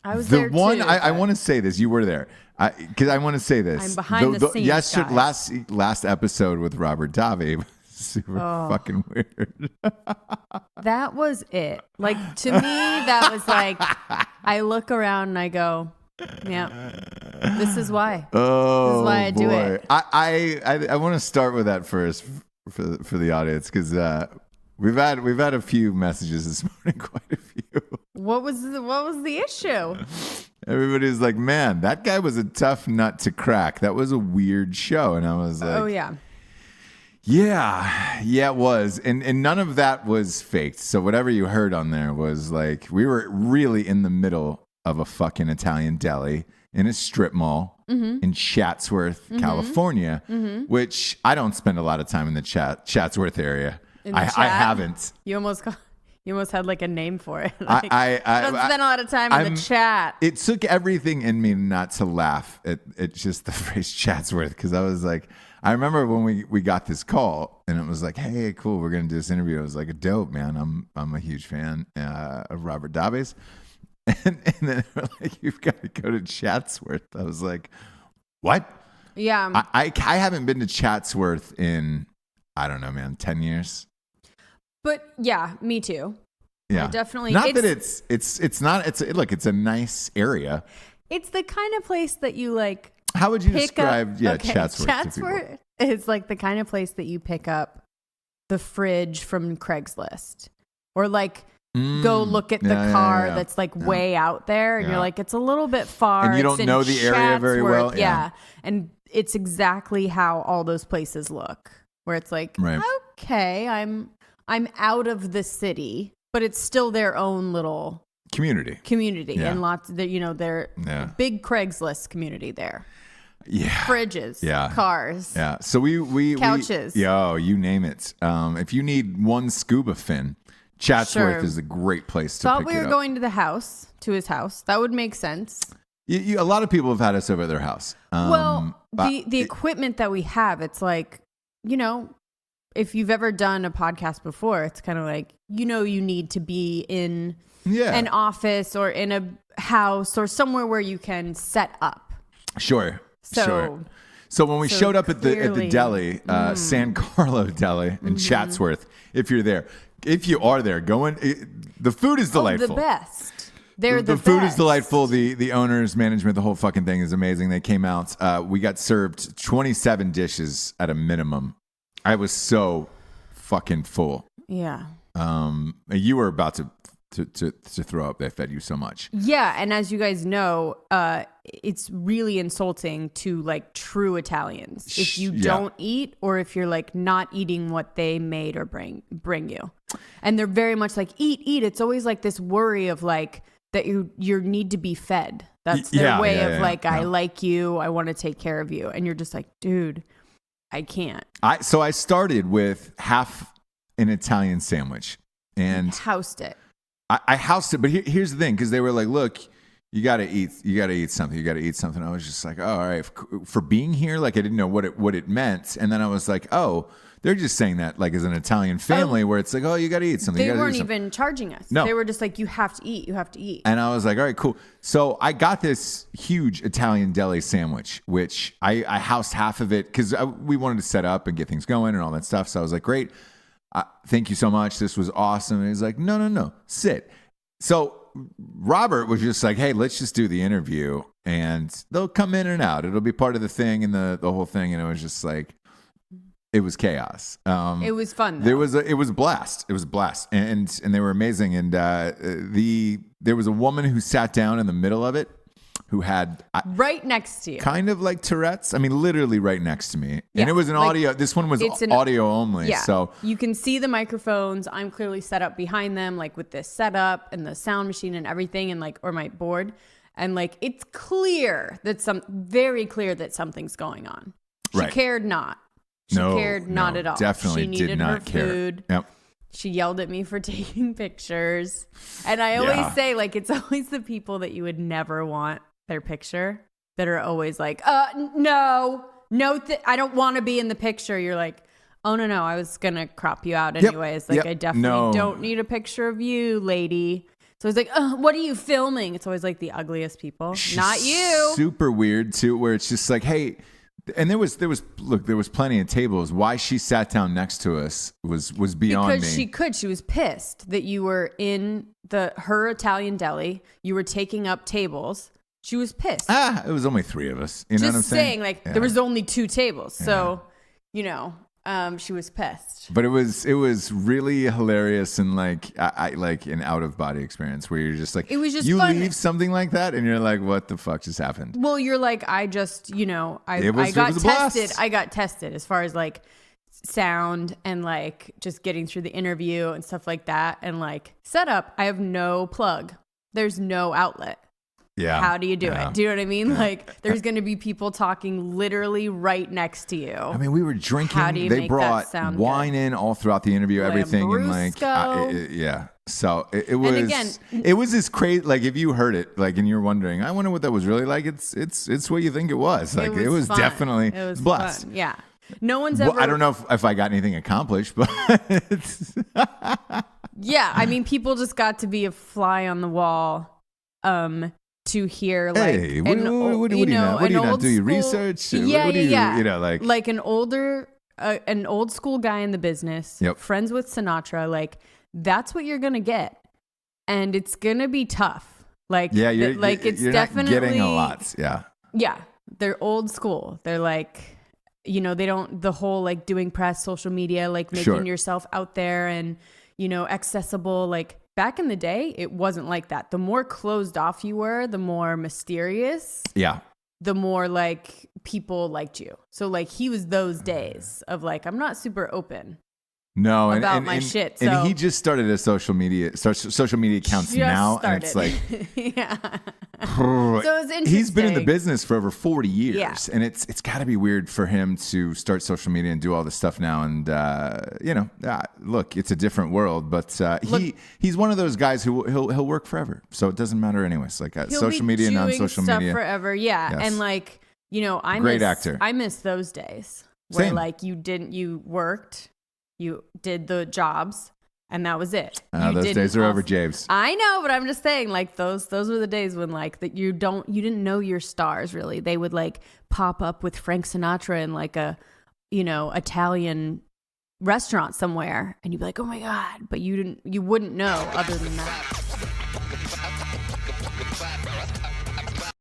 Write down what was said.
I was the there one too. I want to say this. You were there because I want to say this. I'm behind the scenes. Last episode with Robert Davi was super fucking weird. That was it. Like, to me, that was like, I look around and I go, yeah, this is why. Oh, this is why I do it. I want to start with that first for the audience because we've had a few messages this morning, quite a few. What was the issue? Everybody's like, man, that guy was a tough nut to crack. That was a weird show. And I was like, oh, yeah. Yeah, it was. And none of that was faked. So whatever you heard on there was like, we were really in the middle of a fucking Italian deli in a strip mall in Chatsworth, California, which I don't spend a lot of time in the Chatsworth area. I haven't. You almost had like a name for it. Like, I don't spend a lot of time in the chat. It took everything in me not to laugh at just the phrase Chatsworth because I was like, I remember when we got this call and it was like, hey, cool, we're gonna do this interview. I was like, dope, man. I'm a huge fan of Robert Davi's, and then they were like, you've got to go to Chatsworth. I was like, what? Yeah. I haven't been to Chatsworth in I don't know, man, 10 years. But yeah, me too. Yeah, definitely. Not that it's not. It's a nice area. It's the kind of place that you like. How would you describe Chatsworth? Chatsworth is like the kind of place that you pick up the fridge from Craigslist, or like go look at the car that's like way out there, and you're like, it's a little bit far, and you don't know the area very well. Yeah, and it's exactly how all those places look, where it's like, okay, I'm out of the city, but it's still their own little community, and lots of their big Craigslist community there. Yeah, fridges, cars, So we couches, you name it. If you need one scuba fin, Chatsworth is a great place to. Thought we were going to his house. That would make sense. A lot of people have had us over at their house. The equipment that we have, it's like, if you've ever done a podcast before, it's kind of like, you need to be in an office or in a house or somewhere where you can set up. Sure. So when we showed up at the deli, San Carlo Deli in Chatsworth, if you are there, the food is delightful. The best. The food is delightful. The owners, management, the whole fucking thing is amazing. They came out. We got served 27 dishes at a minimum. I was so fucking full. Yeah. You were about to throw up. They fed you so much. Yeah, and as you guys know, it's really insulting to like true Italians if you don't eat, or if you're like not eating what they made or bring you. And they're very much like eat. It's always like this worry of like that you need to be fed. That's their way of like, I like you, I want to take care of you, and you're just like, dude, I can't. So I started with half an Italian sandwich and housed it. I housed it, but here's the thing, because they were like, look, you got to eat something. I was just like, oh, all right, for being here, like I didn't know what it meant. And then I was like, oh, they're just saying that like as an Italian family where it's like, oh, you got to eat something. They weren't even charging us. No. They were just like, you have to eat. And I was like, all right, cool. So I got this huge Italian deli sandwich, which I housed half of it because we wanted to set up and get things going and all that stuff. So I was like, great. Thank you so much. This was awesome. And he's like, no, sit. So Robert was just like, hey, let's just do the interview and they'll come in and out. It'll be part of the thing and the whole thing. And it was just like, it was chaos. It was fun, though. It was a blast. It was a blast. And they were amazing. And there was a woman who sat down in the middle of it who had right next to you, kind of like Tourette's. I mean, literally right next to me. Yeah, and it was an audio. This one was audio only. Yeah. So you can see the microphones. I'm clearly set up behind them, like with this setup and the sound machine and everything, and like, or my board. And like, it's very clear that something's going on. She cared not. She cared not at all. Definitely she needed did not her care. Food. Yep. She yelled at me for taking pictures. And I always say, like, it's always the people that you would never want their picture that are always like, no, I don't want to be in the picture. You're like, oh, no, I was going to crop you out anyways. Like, I definitely don't need a picture of you, lady. So it's like, what are you filming? It's always like the ugliest people. Not you. Super weird too, where it's just like, hey, and there was plenty of tables. Why she sat down next to us was beyond because me. She was pissed that you were in her Italian deli. You were taking up tables. She was pissed. It was only 3 of us. You know what I'm saying? Like there was only 2 tables. So, she was pissed. But it was really hilarious and like like an out of body experience where you're just like, it was just you fun. leave something like that and you're like, what the fuck just happened? Well, you're like, I just, I got tested. I got tested as far as like sound and like just getting through the interview and stuff like that. And like setup, I have no plug. There's no outlet. Yeah. How do you do it? Do you know what I mean? Like there's going to be people talking literally right next to you. I mean, we were drinking. How do you they make brought that sound wine good? in all throughout the interview, everything. And like, yeah. So it was, and again, it was this crazy, like if you heard it, like, and you're wondering, I wonder what that was really like. It's what you think it was. Like it was fun. definitely it was blessed. Fun. Yeah. No one's ever. Well, I don't know if I got anything accomplished, but yeah. I mean, people just got to be a fly on the wall. To hear like, hey, what do you not do? You research? Yeah, yeah. You know, like an old school guy in the business, friends with Sinatra. Like that's what you're gonna get, and it's gonna be tough. Like you're definitely not getting a lot. Yeah, they're old school. They're like, they don't the whole like doing press, social media, like making yourself out there and accessible, like. Back in the day, it wasn't like that. The more closed off you were, the more mysterious. Yeah. The more like people liked you. So like he was those days of like, I'm not super open. No, about my shit. So and he just started a social media accounts now, and it's like, yeah. So it's interesting. He's been in the business for over 40 years, yeah. and it's got to be weird for him to start social media and do all this stuff now. And look, it's a different world, but he's one of those guys who he'll work forever, so it doesn't matter anyways. Like social media, non-social media, forever, yeah. Yes. And like actor. I miss those days where Same. like you worked. You did the jobs, and that was it. Those days are over, James. I know, but I'm just saying, like those were the days when like that you didn't know your stars really. They would like pop up with Frank Sinatra in like a Italian restaurant somewhere, and you'd be like, oh my god, but you wouldn't know other than that.